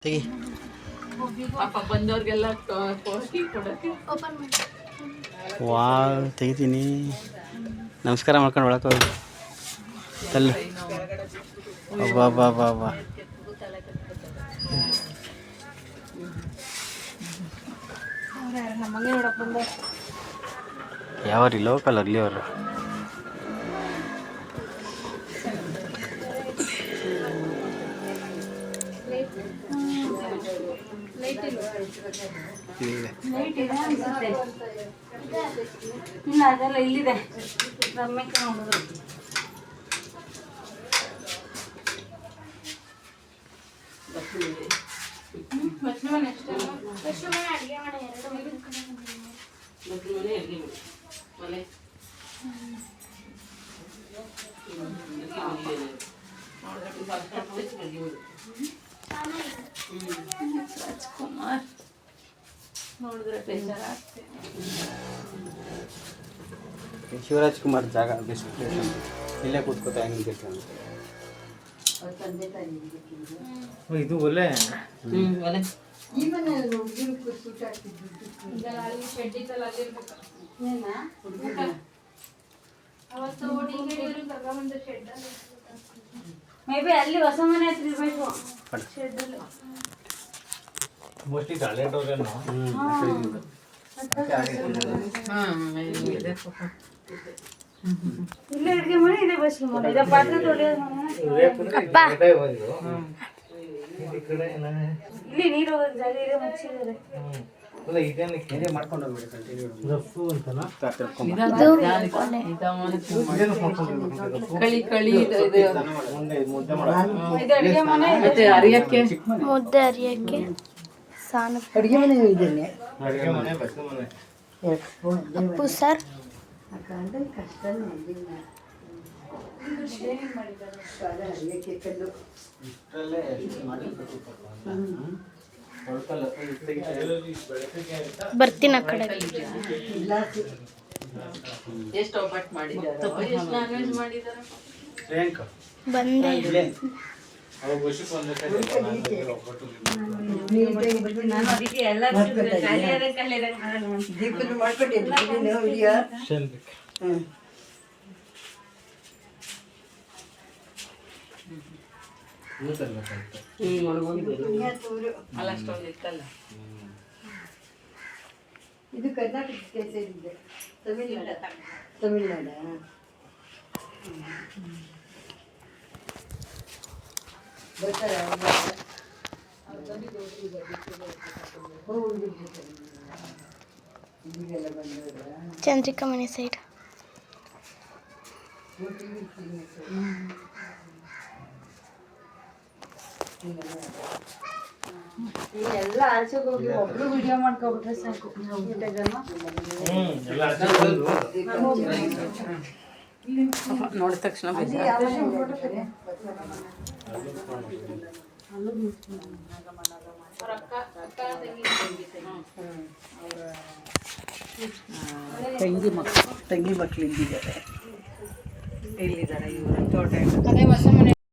ತೆಗಿ ಪಾಪ ಬಂದವ್ರಿಗೆಲ್ಲ ಟೀ ಕೊಡೋಕ್ಕೆ ವಾ ತೆಗಿತೀನಿ. ನಮಸ್ಕಾರ ಮಾಡ್ಕೊಂಡು ಒಳಕ್ಕೆ ಹೋಗಿ ತಲ್ಲ. ಅಬ್ಬಾ ಬಾ ಬಾ ಬಾ ಯಾವ್ರಿ ಲೋಕಲ್ ಅಲ್ಲಿ ಅವರು ಇಲ್ಲ ಅದೆಲ್ಲ ಇಲ್ಲಿದೆ. ರಮ್ಯಕ್ಕೆ ನೋಡಿದ್ರು ರಾಜ್ಕುಮಾರ್ ನೋಡಿದ್ರೆ ಬೇಜಾರಾಗ್ತದೆ. ಶಿವರಾಜ್ ಕುಮಾರ್ ಜಾಗ ಬೆಸ್ಟ್ ಪ್ಲೇಸ್ ಅಂತ. ಇಲ್ಲೇ ಕೂತ್ಕೋತಾ ಹೆಂಗಿರ್ತಾನೆ. ಇದು ಒಳ್ಳೆ ಒಲೆ ಮೇ ಬಿ ಅಲ್ಲಿ ಹೊಸ ಮನೆ ಹತ್ರ ಇರ್ಬೇಕು ಶೆಡ್ಡಲ್ಲಿ. ಮೋಸ್ಟ್ಲಿ ಗಾಳಿ ಡೋರೇನೋ. ಇಲ್ಲೇ ಅಡುಗೆ ಮನೆ, ಇದೆ ಬಸ್ ಮನೆ, ಇದೆ ಪಾತ್ರೆ ತೊಳೆಯೋದು ಮನೆ. ಇಲ್ಲಿ ನೀರು ಹೋಗೋದು ಜಾಗ ಇದೆ, ಮುಚ್ಚಿದ್ದಾರೆ. ಮಾಡ್ಕೊಂಡು ಹೋಗ್ಬೇಡಿ ಕಂಟಿನ್ಯೂ ಕಳಿ ಕಳಿ ಇದು ಅಡುಗೆ ಮನೆ, ಮತ್ತೆ ಅರಿಯಕ್ಕೆ ಮುದ್ದೆ ಅರಿಯಕ್ಕೆ ಸಾನ ಅಡುಗೆ ಮನೆ ಇದ್ದೇನೆ. ಅಡುಗೆ ಮನೆ ಬಸ್ ಮನೆ ಅಪ್ಪು ಸರ್ ಬರ್ತೀನಿ ಆ ಕಡೆ. ಎಷ್ಟು ಒಬ್ಬಟ್ಟು ಮಾಡಿದ್ದಾರೆ, ಎಷ್ಟು ನಾನ್ ವೆಜ್ ಮಾಡಿದ್ದಾರೆ. ಬಂದೆ ನಾನು ಅದಕ್ಕೆ ಎಲ್ಲ ದೀಪನ ಮಾಡ್ಕೊಂಡಿದ್ದೀನಿ. ಅಲ್ಲ ಅಷ್ಟೊಂದು ಇತ್ತಲ್ಲ. ಇದು ಕರ್ನಾಟಕಕ್ಕೆ ಸೇರಿದೆ. ತಮಿಳ್ನಾಡ ಬರ್ತಾರೆ. ಇಲ್ಲಿಗೆಲ್ಲ ಬಂದವರ ಚಂದ್ರಿಕಾ ಮನೆ ಸೈಡ್. ಎಲ್ಲ ಆಚೆಗೆ ಹೋಗಿ ಒಬ್ರು ವಿಡಿಯೋ ಮಾಡ್ಕೊಬಿಟ್ರೆ ಸಾಕು. ನೋಡಿದ ತಕ್ಷಣ ತಂಗಿ ಮಕ್ಕಳು ಇಲ್ಲಿದ್ದಾರೆ. ಇಲ್ಲಿದ್ದಾರೆ ಇವರು ತೋಟ. ಅದೇ ಹೊಸ ಮನೆ.